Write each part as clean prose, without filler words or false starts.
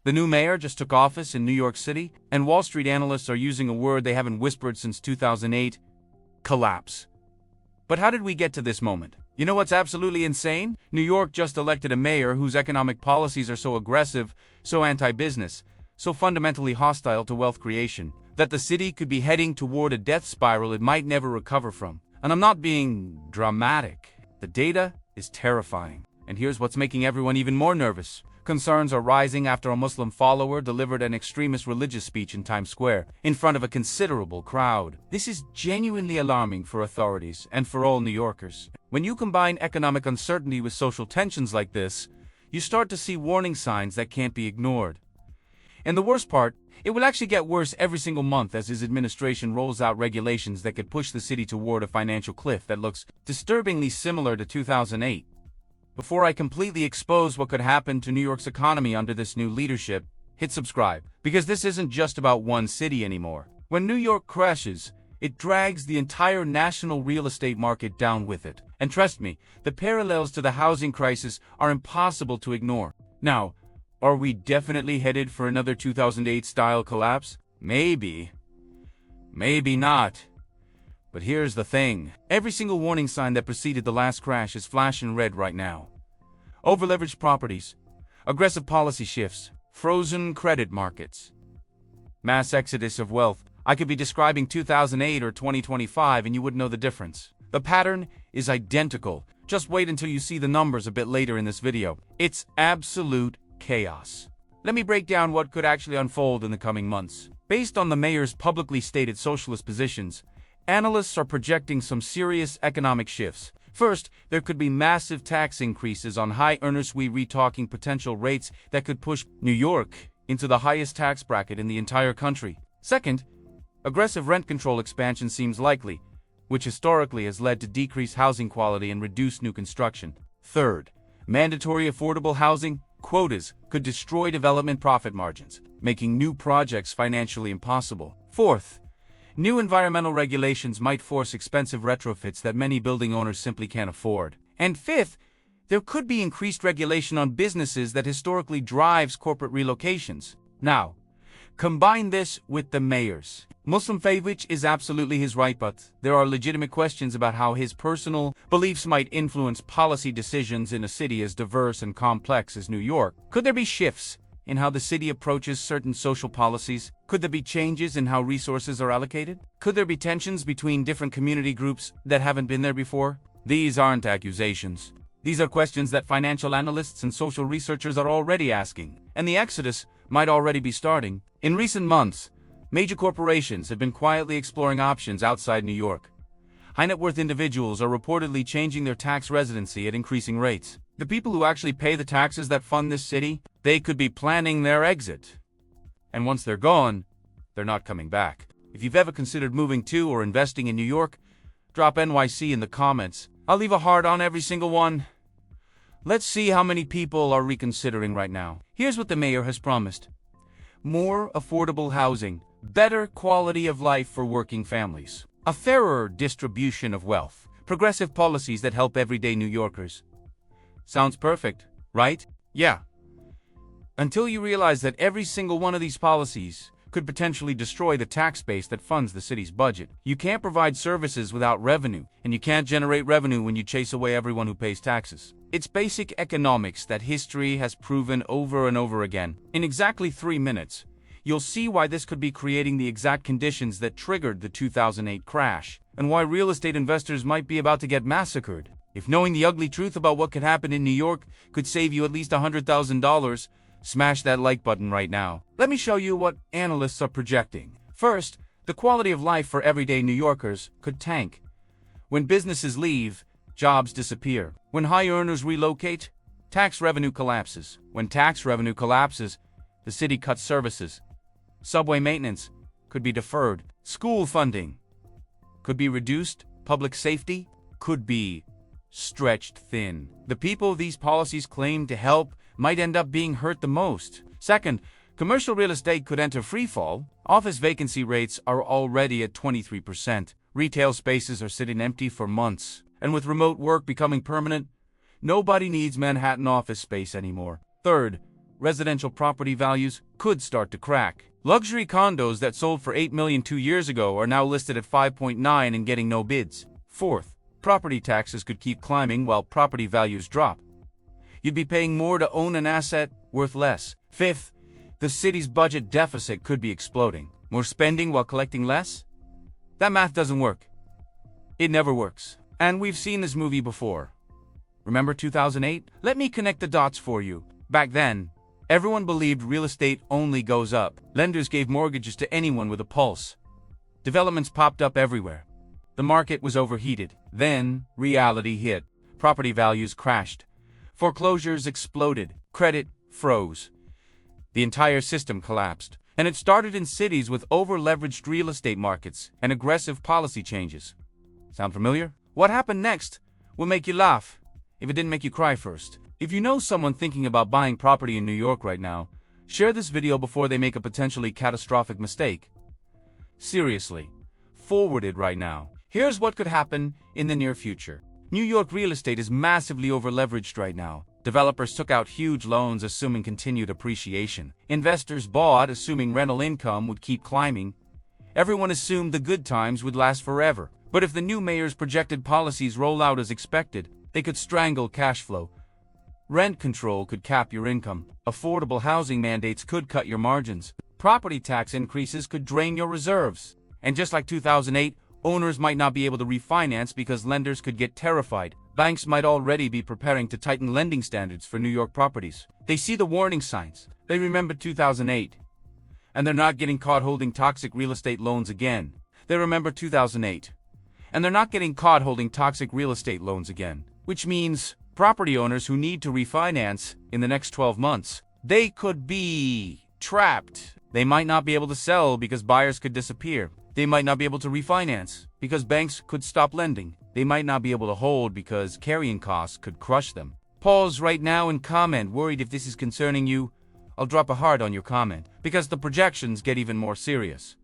The new mayor just took office in New York City, and Wall Street analysts are using a word they haven't whispered since 2008: collapse. But how did we get to this moment? You know what's absolutely insane? New York just elected a mayor whose economic policies are so aggressive, so anti-business, so fundamentally hostile to wealth creation, that the city could be heading toward a death spiral it might never recover from. And I'm not being dramatic. The data is terrifying. And here's what's making everyone even more nervous. Concerns are rising after a Muslim follower delivered an extremist religious speech in Times Square in front of a considerable crowd. This is genuinely alarming for authorities and for all New Yorkers. When you combine economic uncertainty with social tensions like this, you start to see warning signs that can't be ignored. And the worst part, it will actually get worse every single month as his administration rolls out regulations that could push the city toward a financial cliff that looks disturbingly similar to 2008. Before I completely expose what could happen to New York's economy under this new leadership, hit subscribe, because this isn't just about one city anymore. When New York crashes, it drags the entire national real estate market down with it. And trust me, the parallels to the housing crisis are impossible to ignore. Now, are we definitely headed for another 2008-style collapse? Maybe. Maybe not. But here's the thing. Every single warning sign that preceded the last crash is flashing red right now. Overleveraged properties, aggressive policy shifts, frozen credit markets, mass exodus of wealth. I could be describing 2008 or 2025 and you wouldn't know the difference. The pattern is identical. Just wait until you see the numbers a bit later in this video. It's absolute chaos. Let me break down what could actually unfold in the coming months. Based on the mayor's publicly stated socialist positions, analysts are projecting some serious economic shifts. First, there could be massive tax increases on high earners. We're talking potential rates that could push New York into the highest tax bracket in the entire country. Second, aggressive rent control expansion seems likely, which historically has led to decreased housing quality and reduced new construction. Third, mandatory affordable housing quotas could destroy development profit margins, making new projects financially impossible. Fourth, new environmental regulations might force expensive retrofits that many building owners simply can't afford. And fifth, there could be increased regulation on businesses that historically drives corporate relocations. Now, combine this with the mayor's Muslim faith, which is absolutely his right, but there are legitimate questions about how his personal beliefs might influence policy decisions in a city as diverse and complex as New York. Could there be shifts in how the city approaches certain social policies? Could there be changes in how resources are allocated? Could there be tensions between different community groups that haven't been there before? These aren't accusations. These are questions that financial analysts and social researchers are already asking, and the exodus might already be starting. In recent months, major corporations have been quietly exploring options outside New York. High net worth individuals are reportedly changing their tax residency at increasing rates. The people who actually pay the taxes that fund this city, they could be planning their exit. And once they're gone, they're not coming back. If you've ever considered moving to or investing in New York, drop NYC in the comments. I'll leave a heart on every single one. Let's see how many people are reconsidering right now. Here's what the mayor has promised: more affordable housing, better quality of life for working families, a fairer distribution of wealth, progressive policies that help everyday New Yorkers. Sounds perfect, right? Yeah. Until you realize that every single one of these policies could potentially destroy the tax base that funds the city's budget. You can't provide services without revenue, and you can't generate revenue when you chase away everyone who pays taxes. It's basic economics that history has proven over and over again. In exactly 3 minutes, you'll see why this could be creating the exact conditions that triggered the 2008 crash, and why real estate investors might be about to get massacred. If knowing the ugly truth about what could happen in New York could save you at least $100,000, smash that like button right now. Let me show you what analysts are projecting. First, the quality of life for everyday New Yorkers could tank. When businesses leave, jobs disappear. When high earners relocate, tax revenue collapses. When tax revenue collapses, the city cuts services. Subway maintenance could be deferred. School funding could be reduced. Public safety could be stretched thin. The people these policies claim to help might end up being hurt the most. Second, commercial real estate could enter freefall. Office vacancy rates are already at 23%. Retail spaces are sitting empty for months. And with remote work becoming permanent, nobody needs Manhattan office space anymore. Third, residential property values could start to crack. Luxury condos that sold for $8 million 2 years ago are now listed at $5.9 and getting no bids. Fourth, property taxes could keep climbing while property values drop. You'd be paying more to own an asset worth less. Fifth, the city's budget deficit could be exploding. More spending while collecting less? That math doesn't work. It never works. And we've seen this movie before. Remember 2008? Let me connect the dots for you. Back then, everyone believed real estate only goes up. Lenders gave mortgages to anyone with a pulse. Developments popped up everywhere. The market was overheated. Then, reality hit. Property values crashed. Foreclosures exploded. Credit froze. The entire system collapsed. And it started in cities with over-leveraged real estate markets and aggressive policy changes. Sound familiar? What happened next will make you laugh, if it didn't make you cry first. If you know someone thinking about buying property in New York right now, share this video before they make a potentially catastrophic mistake. Seriously, forward it right now. Here's what could happen in the near future. New York real estate is massively over-leveraged right now. Developers took out huge loans assuming continued appreciation. Investors bought assuming rental income would keep climbing. Everyone assumed the good times would last forever. But if the new mayor's projected policies roll out as expected, they could strangle cash flow. Rent control could cap your income. Affordable housing mandates could cut your margins. Property tax increases could drain your reserves. And just like 2008, owners might not be able to refinance because lenders could get terrified. Banks might already be preparing to tighten lending standards for New York properties. They see the warning signs. They remember 2008. And they're not getting caught holding toxic real estate loans again. They remember 2008. And they're not getting caught holding toxic real estate loans again. Which means property owners who need to refinance in the next 12 months, they could be trapped. They might not be able to sell because buyers could disappear. They might not be able to refinance because banks could stop lending. They might not be able to hold because carrying costs could crush them. Pause right now and comment. Worried if this is concerning you? I'll drop a heart on your comment because the projections get even more serious.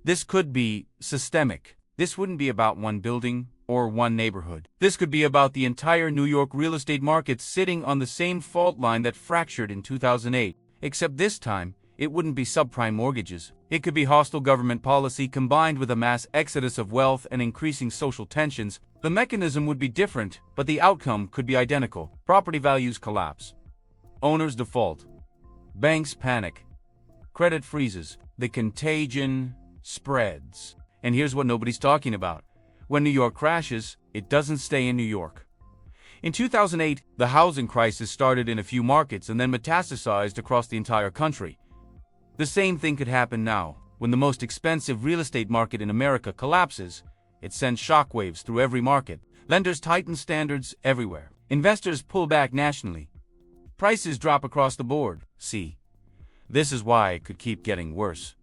This could be systemic. This wouldn't be about one building or one neighborhood. This could be about the entire New York real estate market sitting on the same fault line that fractured in 2008. Except this time, it wouldn't be subprime mortgages. It could be hostile government policy combined with a mass exodus of wealth and increasing social tensions. The mechanism would be different, but the outcome could be identical. Property values collapse. Owners default. Banks panic. Credit freezes. The contagion spreads. And here's what nobody's talking about. When New York crashes, it doesn't stay in New York. In 2008, the housing crisis started in a few markets and then metastasized across the entire country. The same thing could happen now. When the most expensive real estate market in America collapses, it sends shockwaves through every market. Lenders tighten standards everywhere. Investors pull back nationally. Prices drop across the board. See, this is why it could keep getting worse.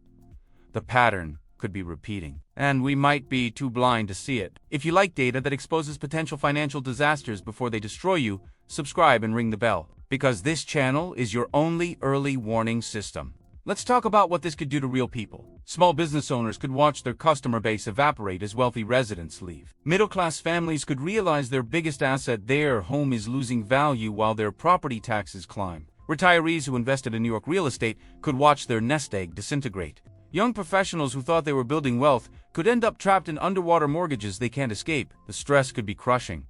The pattern could be repeating, and we might be too blind to see it. If you like data that exposes potential financial disasters before they destroy you, subscribe and ring the bell, because this channel is your only early warning system. Let's talk about what this could do to real people. Small business owners could watch their customer base evaporate as wealthy residents leave. Middle-class families could realize their biggest asset, their home, is losing value while their property taxes climb. Retirees who invested in New York real estate could watch their nest egg disintegrate. Young professionals who thought they were building wealth could end up trapped in underwater mortgages they can't escape. The stress could be crushing.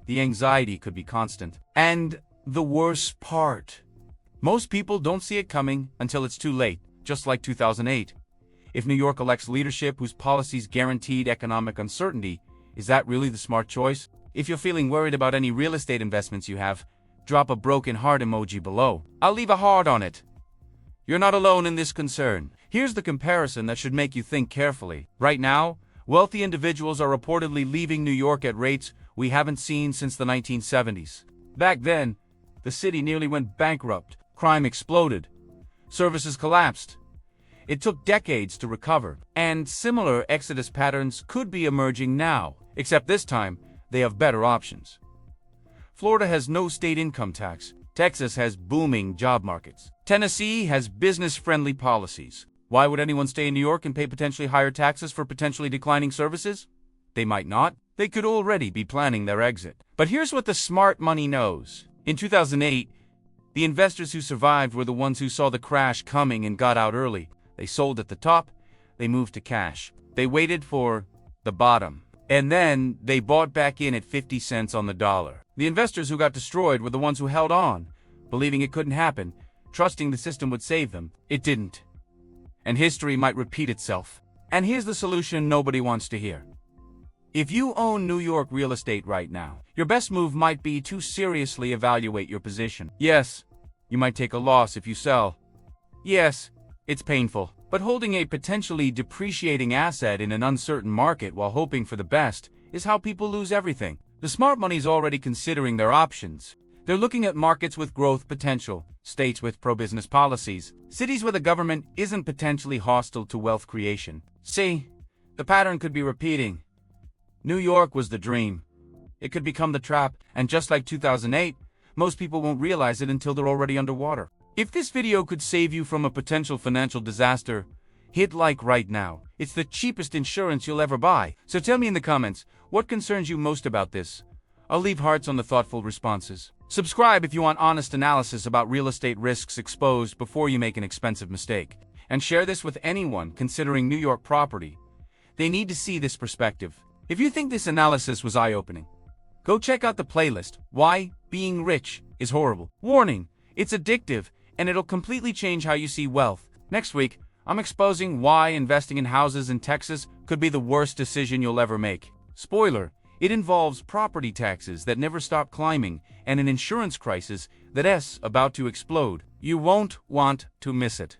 The anxiety could be constant. And the worst part, most people don't see it coming until it's too late, just like 2008. If New York elects leadership whose policies guaranteed economic uncertainty, is that really the smart choice? If you're feeling worried about any real estate investments you have, drop a broken heart emoji below. I'll leave a heart on it. You're not alone in this concern. Here's the comparison that should make you think carefully. Right now, wealthy individuals are reportedly leaving New York at rates we haven't seen since the 1970s. Back then, the city nearly went bankrupt. Crime exploded. Services collapsed. It took decades to recover, and similar exodus patterns could be emerging now, except this time, they have better options. Florida has no state income tax. Texas has booming job markets. Tennessee has business-friendly policies. Why would anyone stay in New York and pay potentially higher taxes for potentially declining services? They might not. They could already be planning their exit. But here's what the smart money knows. In 2008, The investors who survived were the ones who saw the crash coming and got out early. They sold at the top, they moved to cash. They waited for the bottom, and then they bought back in at 50 cents on the dollar. The investors who got destroyed were the ones who held on, believing it couldn't happen, trusting the system would save them. It didn't. And history might repeat itself. And here's the solution nobody wants to hear. If you own New York real estate right now, your best move might be to seriously evaluate your position. Yes, you might take a loss if you sell. Yes, it's painful. But holding a potentially depreciating asset in an uncertain market while hoping for the best is how people lose everything. The smart money's already considering their options. They're looking at markets with growth potential, states with pro-business policies, cities where the government isn't potentially hostile to wealth creation. See, the pattern could be repeating. New York was the dream. It could become the trap, and just like 2008, most people won't realize it until they're already underwater. If this video could save you from a potential financial disaster, hit like right now. It's the cheapest insurance you'll ever buy. So tell me in the comments, what concerns you most about this? I'll leave hearts on the thoughtful responses. Subscribe if you want honest analysis about real estate risks exposed before you make an expensive mistake. And share this with anyone considering New York property. They need to see this perspective. If you think this analysis was eye-opening, go check out the playlist, Why Being Rich is Horrible. Warning, it's addictive, and it'll completely change how you see wealth. Next week, I'm exposing why investing in houses in Texas could be the worst decision you'll ever make. Spoiler, it involves property taxes that never stop climbing and an insurance crisis that's about to explode. You won't want to miss it.